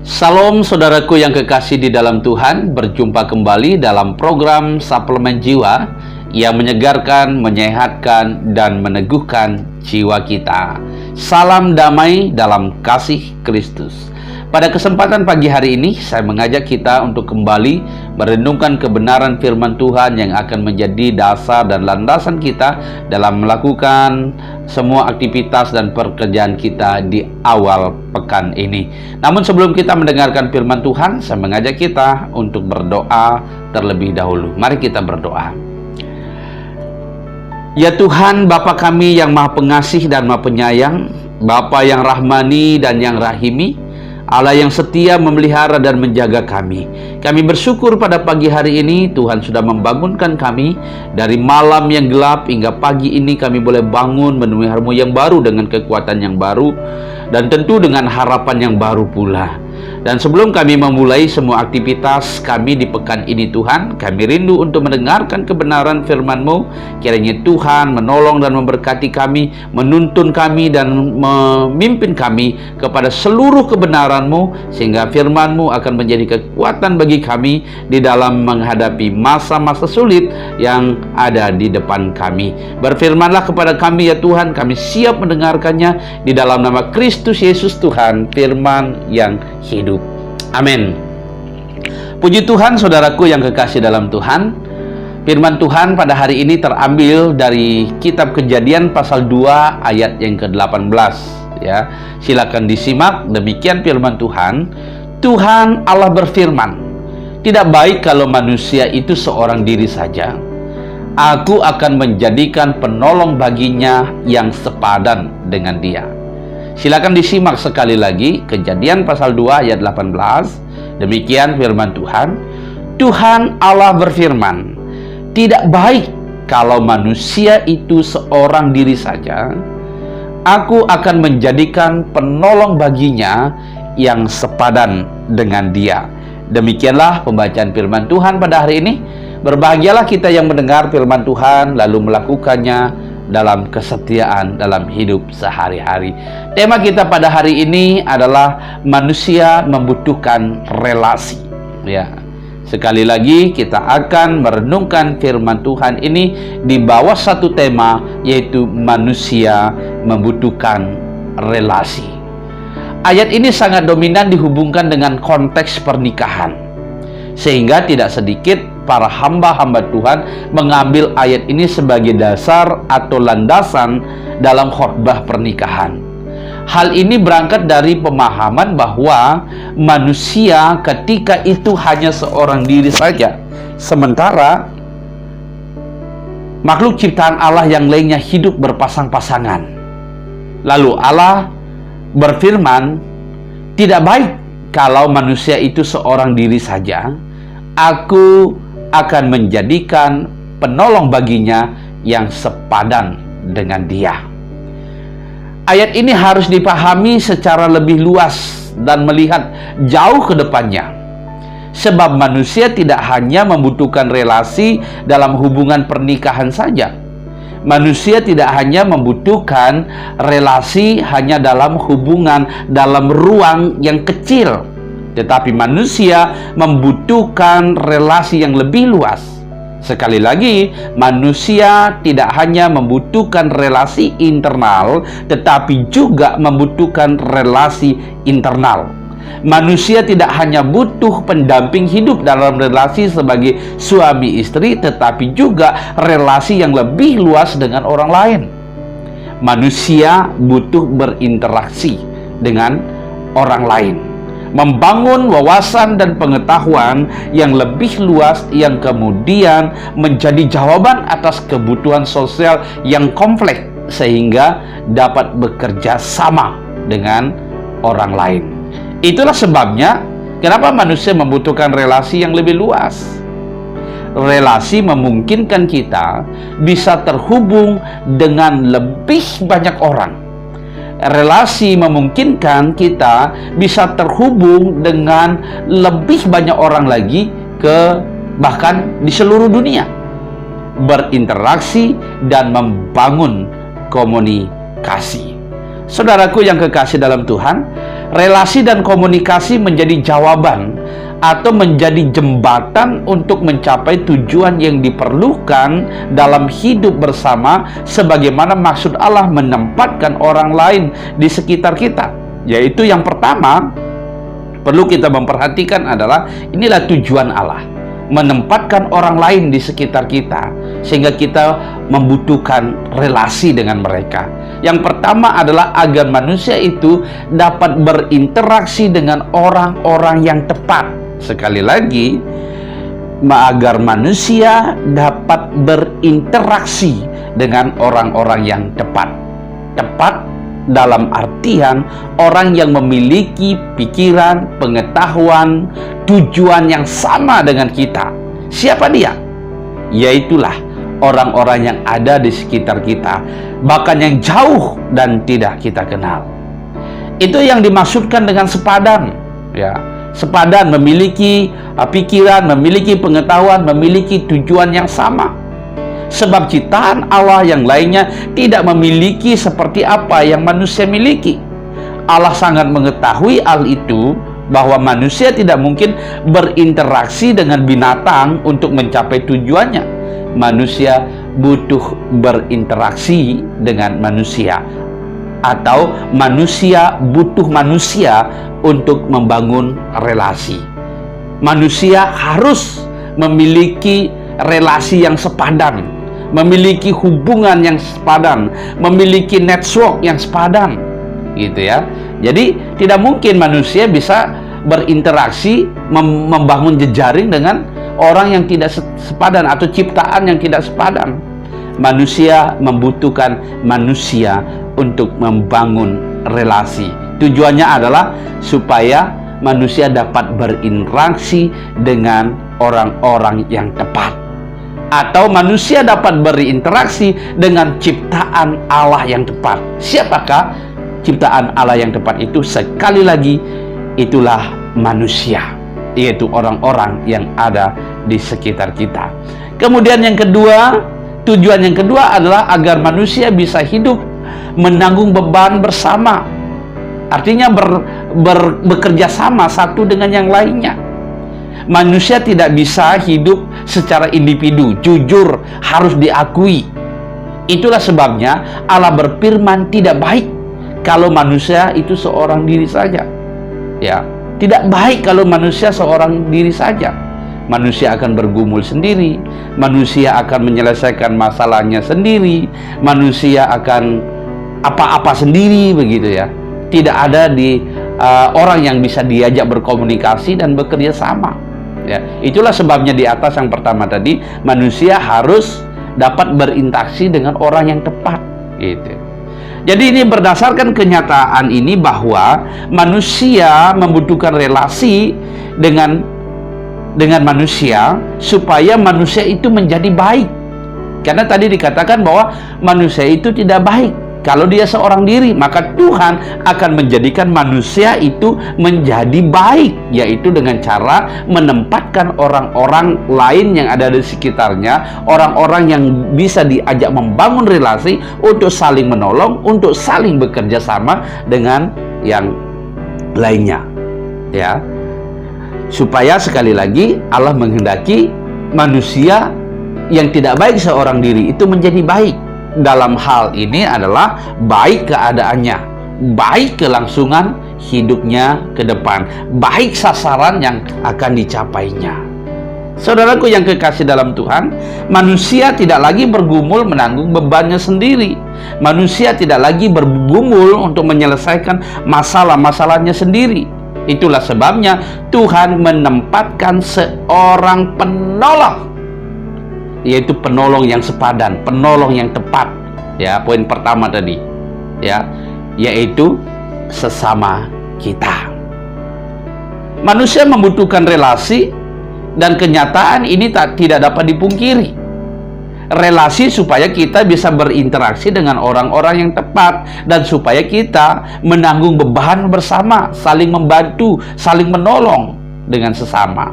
Salam saudaraku yang kekasih di dalam Tuhan, berjumpa kembali dalam program Suplemen Jiwa yang menyegarkan, menyehatkan, dan meneguhkan jiwa kita. Salam damai dalam kasih Kristus. Pada kesempatan pagi hari ini, saya mengajak kita untuk kembali merenungkan kebenaran firman Tuhan yang akan menjadi dasar dan landasan kita dalam melakukan semua aktivitas dan pekerjaan kita di awal pekan ini. Namun sebelum kita mendengarkan firman Tuhan, saya mengajak kita untuk berdoa terlebih dahulu. Mari kita berdoa. Ya Tuhan, Bapa kami yang Maha Pengasih dan Maha Penyayang, Bapa yang rahmani dan yang rahimi, Allah yang setia memelihara dan menjaga kami. Kami bersyukur pada pagi hari ini Tuhan sudah membangunkan kami dari malam yang gelap hingga pagi ini kami boleh bangun menemui hari yang baru dengan kekuatan yang baru dan tentu dengan harapan yang baru pula. Dan sebelum kami memulai semua aktivitas kami di pekan ini Tuhan, kami rindu untuk mendengarkan kebenaran firman-Mu. Kiranya Tuhan menolong dan memberkati kami, menuntun kami dan memimpin kami kepada seluruh kebenaran-Mu, sehingga firman-Mu akan menjadi kekuatan bagi kami di dalam menghadapi masa-masa sulit yang ada di depan kami. Berfirmanlah kepada kami ya Tuhan, kami siap mendengarkannya di dalam nama Kristus Yesus Tuhan, firman yang hidup. Amin. Puji Tuhan, saudaraku yang kekasih dalam Tuhan. Firman Tuhan pada hari ini terambil dari kitab Kejadian pasal 2 ayat yang ke-18 ya. Silakan disimak. Demikian firman Tuhan. Tuhan Allah berfirman, "Tidak baik kalau manusia itu seorang diri saja. Aku akan menjadikan penolong baginya yang sepadan dengan dia." Silakan disimak sekali lagi Kejadian pasal 2 ayat 18. Demikian firman Tuhan. Tuhan Allah berfirman, "Tidak baik kalau manusia itu seorang diri saja. Aku akan menjadikan penolong baginya yang sepadan dengan dia." Demikianlah pembacaan firman Tuhan pada hari ini. Berbahagialah kita yang mendengar firman Tuhan lalu melakukannya dalam kesetiaan dalam hidup sehari-hari. Tema kita pada hari ini adalah manusia membutuhkan relasi. Ya. Sekali lagi kita akan merenungkan firman Tuhan ini di bawah satu tema, yaitu manusia membutuhkan relasi. Ayat ini sangat dominan dihubungkan dengan konteks pernikahan, sehingga tidak sedikit para hamba-hamba Tuhan mengambil ayat ini sebagai dasar atau landasan dalam khotbah pernikahan. Hal ini berangkat dari pemahaman bahwa manusia ketika itu hanya seorang diri saja, sementara makhluk ciptaan Allah yang lainnya hidup berpasang-pasangan. Lalu Allah berfirman, "Tidak baik kalau manusia itu seorang diri saja. Aku akan menjadikan penolong baginya yang sepadan dengan dia." Ayat ini harus dipahami secara lebih luas dan melihat jauh ke depannya. Sebab manusia tidak hanya membutuhkan relasi dalam hubungan pernikahan saja. Manusia tidak hanya membutuhkan relasi hanya dalam hubungan dalam ruang yang kecil, tetapi manusia membutuhkan relasi yang lebih luas. Sekali lagi, manusia tidak hanya membutuhkan relasi internal, tetapi juga membutuhkan relasi internal. Manusia tidak hanya butuh pendamping hidup dalam relasi sebagai suami istri, tetapi juga relasi yang lebih luas dengan orang lain. Manusia butuh berinteraksi dengan orang lain, membangun wawasan dan pengetahuan yang lebih luas yang kemudian menjadi jawaban atas kebutuhan sosial yang kompleks sehingga dapat bekerja sama dengan orang lain. Itulah sebabnya kenapa manusia membutuhkan relasi yang lebih luas. Relasi memungkinkan kita bisa terhubung dengan lebih banyak orang. Relasi memungkinkan kita bisa terhubung dengan lebih banyak orang lagi, bahkan di seluruh dunia, berinteraksi dan membangun komunikasi. Saudaraku yang kekasih dalam Tuhan, relasi dan komunikasi menjadi jawaban atau menjadi jembatan untuk mencapai tujuan yang diperlukan dalam hidup bersama, sebagaimana maksud Allah menempatkan orang lain di sekitar kita. Yaitu yang pertama perlu kita memperhatikan adalah, inilah tujuan Allah, menempatkan orang lain di sekitar kita sehingga kita membutuhkan relasi dengan mereka. Yang pertama adalah agar manusia itu dapat berinteraksi dengan orang-orang yang tepat. Sekali lagi, agar manusia dapat berinteraksi dengan orang-orang yang tepat. Tepat dalam artian orang yang memiliki pikiran, pengetahuan, tujuan yang sama dengan kita. Siapa dia? Yaitulah orang-orang yang ada di sekitar kita, bahkan yang jauh dan tidak kita kenal. Itu yang dimaksudkan dengan sepadan, ya. Sepadan, memiliki pikiran, memiliki pengetahuan, memiliki tujuan yang sama. Sebab ciptaan Allah yang lainnya tidak memiliki seperti apa yang manusia miliki. Allah sangat mengetahui hal itu, bahwa manusia tidak mungkin berinteraksi dengan binatang untuk mencapai tujuannya. Manusia butuh berinteraksi dengan manusia, atau manusia butuh manusia untuk membangun relasi. Manusia harus memiliki relasi yang sepadan, memiliki hubungan yang sepadan, memiliki network yang sepadan, gitu ya. Jadi tidak mungkin manusia bisa berinteraksi, membangun jejaring dengan orang yang tidak sepadan atau ciptaan yang tidak sepadan. Manusia membutuhkan manusia untuk membangun relasi. Tujuannya adalah supaya manusia dapat berinteraksi dengan orang-orang yang tepat, atau manusia dapat berinteraksi dengan ciptaan Allah yang tepat. Siapakah ciptaan Allah yang tepat itu? Sekali lagi, itulah manusia, yaitu orang-orang yang ada di sekitar kita. Kemudian yang kedua, tujuan yang kedua adalah agar manusia bisa hidup menanggung beban bersama. Artinya bekerja sama satu dengan yang lainnya. Manusia tidak bisa hidup secara individu, jujur, harus diakui. Itulah sebabnya Allah berfirman, tidak baik kalau manusia itu seorang diri saja. Ya, tidak baik kalau manusia seorang diri saja. Manusia akan bergumul sendiri, manusia akan menyelesaikan masalahnya sendiri, manusia akan apa-apa sendiri, begitu ya. Tidak ada orang yang bisa diajak berkomunikasi dan bekerja sama. Ya, itulah sebabnya di atas yang pertama tadi, manusia harus dapat berinteraksi dengan orang yang tepat, gitu. Jadi ini berdasarkan kenyataan ini bahwa manusia membutuhkan relasi dengan manusia supaya manusia itu menjadi baik. Karena tadi dikatakan bahwa manusia itu tidak baik kalau dia seorang diri, maka Tuhan akan menjadikan manusia itu menjadi baik, yaitu dengan cara menempatkan orang-orang lain yang ada di sekitarnya, orang-orang yang bisa diajak membangun relasi untuk saling menolong, untuk saling bekerja sama dengan yang lainnya, ya. Supaya sekali lagi Allah menghendaki manusia yang tidak baik seorang diri itu menjadi baik. Dalam hal ini adalah baik keadaannya, baik kelangsungan hidupnya ke depan, baik sasaran yang akan dicapainya. Saudaraku yang kekasih dalam Tuhan, manusia tidak lagi bergumul menanggung bebannya sendiri. Manusia tidak lagi bergumul untuk menyelesaikan masalah-masalahnya sendiri. Itulah sebabnya Tuhan menempatkan seorang penolong, yaitu penolong yang sepadan, penolong yang tepat. Ya, poin pertama tadi, ya, yaitu sesama kita. Manusia membutuhkan relasi, dan kenyataan ini tidak dapat dipungkiri. Relasi supaya kita bisa berinteraksi dengan orang-orang yang tepat, dan supaya kita menanggung beban bersama, saling membantu, saling menolong dengan sesama.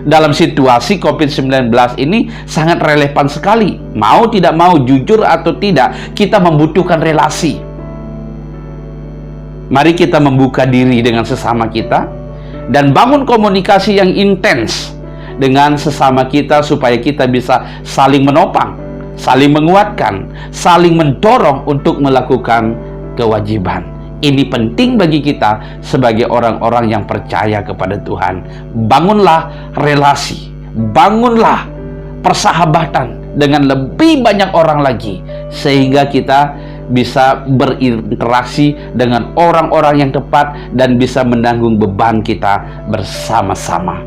Dalam situasi COVID-19 ini sangat relevan sekali. Mau tidak mau, jujur atau tidak, kita membutuhkan relasi. Mari kita membuka diri dengan sesama kita dan bangun komunikasi yang intens dengan sesama kita supaya kita bisa saling menopang, saling menguatkan, saling mendorong untuk melakukan kewajiban. Ini penting bagi kita sebagai orang-orang yang percaya kepada Tuhan. Bangunlah relasi, bangunlah persahabatan dengan lebih banyak orang lagi, sehingga kita bisa berinteraksi dengan orang-orang yang tepat dan bisa menanggung beban kita bersama-sama.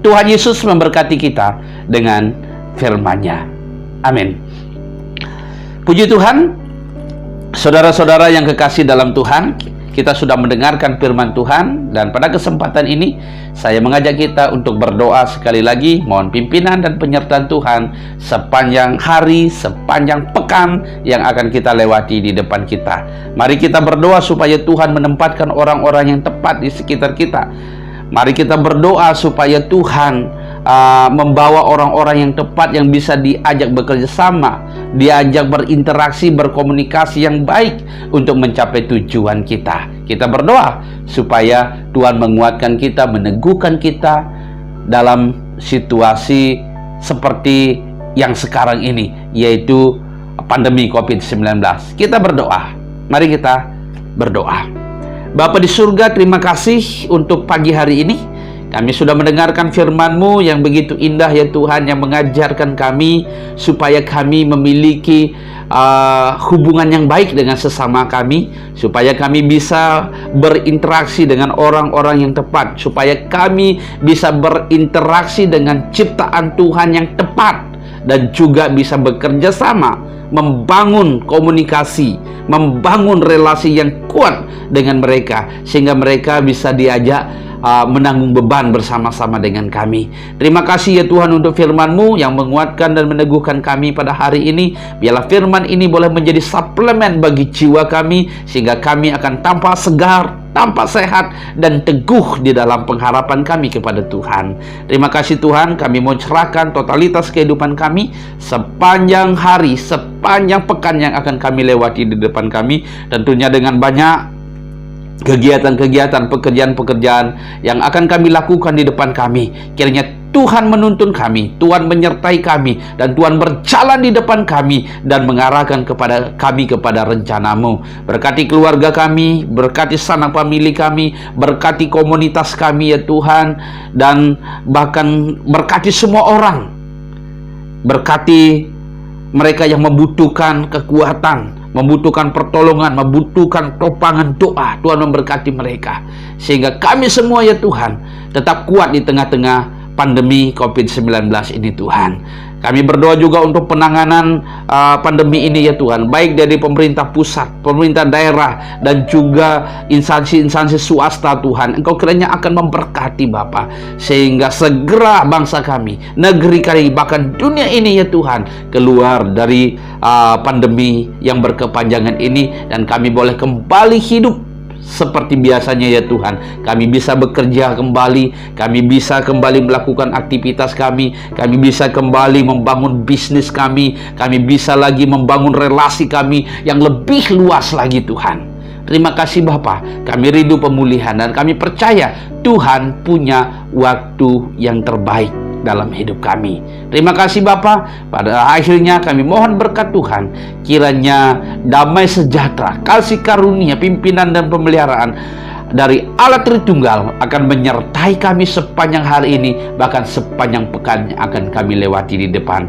Tuhan Yesus memberkati kita dengan firman-Nya. Amin. Puji Tuhan, saudara-saudara yang kekasih dalam Tuhan, kita sudah mendengarkan firman Tuhan, dan pada kesempatan ini saya mengajak kita untuk berdoa sekali lagi. Mohon pimpinan dan penyertaan Tuhan sepanjang hari, sepanjang pekan yang akan kita lewati di depan kita. Mari kita berdoa supaya Tuhan menempatkan orang-orang yang tepat di sekitar kita. Mari kita berdoa supaya Tuhan membawa orang-orang yang tepat yang bisa diajak bekerja sama, diajak berinteraksi, berkomunikasi yang baik untuk mencapai tujuan kita. Kita berdoa supaya Tuhan menguatkan kita, meneguhkan kita dalam situasi seperti yang sekarang ini, yaitu pandemi COVID-19. Kita berdoa. Mari kita berdoa. Bapa di surga, terima kasih untuk pagi hari ini. Kami sudah mendengarkan firman-Mu yang begitu indah ya Tuhan, yang mengajarkan kami supaya kami memiliki hubungan yang baik dengan sesama kami, supaya kami bisa berinteraksi dengan orang-orang yang tepat, supaya kami bisa berinteraksi dengan ciptaan Tuhan yang tepat, dan juga bisa bekerja sama, membangun komunikasi, membangun relasi yang kuat dengan mereka, sehingga mereka bisa diajak menanggung beban bersama-sama dengan kami. Terima kasih ya Tuhan untuk firman-Mu yang menguatkan dan meneguhkan kami pada hari ini. Biarlah firman ini boleh menjadi suplemen bagi jiwa kami, sehingga kami akan tampak segar, tampak sehat, dan teguh di dalam pengharapan kami kepada Tuhan. Terima kasih Tuhan, kami mau cerahkan totalitas kehidupan kami sepanjang hari, sepanjang pekan yang akan kami lewati di depan kami, tentunya dengan banyak kegiatan-kegiatan, pekerjaan-pekerjaan yang akan kami lakukan di depan kami. Kiranya Tuhan menuntun kami, Tuhan menyertai kami, dan Tuhan berjalan di depan kami dan mengarahkan kami kepada rencana-Mu. Berkati keluarga kami, berkati sanak famili kami, berkati komunitas kami ya Tuhan, dan bahkan berkati semua orang. Berkati mereka yang membutuhkan kekuatan, membutuhkan pertolongan, membutuhkan topangan doa. Tuhan memberkati mereka, sehingga kami semua ya Tuhan tetap kuat di tengah-tengah pandemi COVID-19 ini Tuhan. Kami berdoa juga untuk penanganan pandemi ini ya Tuhan, baik dari pemerintah pusat, pemerintah daerah, dan juga instansi-instansi swasta Tuhan. Engkau kiranya akan memberkati Bapa, sehingga segera bangsa kami, negeri kami, bahkan dunia ini ya Tuhan, keluar dari pandemi yang berkepanjangan ini, dan kami boleh kembali hidup seperti biasanya ya Tuhan. Kami bisa bekerja kembali, kami bisa kembali melakukan aktivitas kami bisa kembali membangun bisnis kami bisa lagi membangun relasi kami yang lebih luas lagi Tuhan. Terima kasih Bapa, kami rindu pemulihan, dan kami percaya Tuhan punya waktu yang terbaik dalam hidup kami. Terima kasih Bapa. Pada akhirnya kami mohon berkat Tuhan, kiranya damai sejahtera, kasih karunia, pimpinan dan pemeliharaan dari Allah Tritunggal akan menyertai kami sepanjang hari ini, bahkan sepanjang pekan yang akan kami lewati di depan.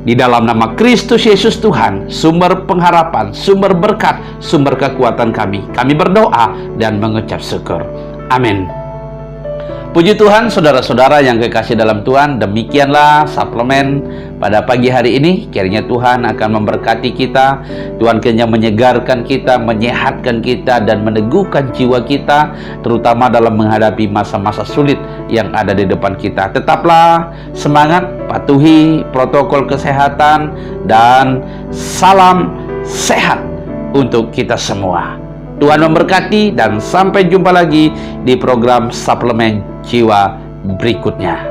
Di dalam nama Kristus Yesus Tuhan, sumber pengharapan, sumber berkat, sumber kekuatan kami berdoa dan mengucap syukur. Amin. Puji Tuhan, saudara-saudara yang kekasih dalam Tuhan, demikianlah suplemen pada pagi hari ini. Kiranya Tuhan akan memberkati kita, Tuhan kiranya menyegarkan kita, menyehatkan kita, dan meneguhkan jiwa kita, terutama dalam menghadapi masa-masa sulit yang ada di depan kita. Tetaplah semangat, patuhi protokol kesehatan, dan salam sehat untuk kita semua. Tuhan memberkati, dan sampai jumpa lagi di program Suplemen Jiwa berikutnya.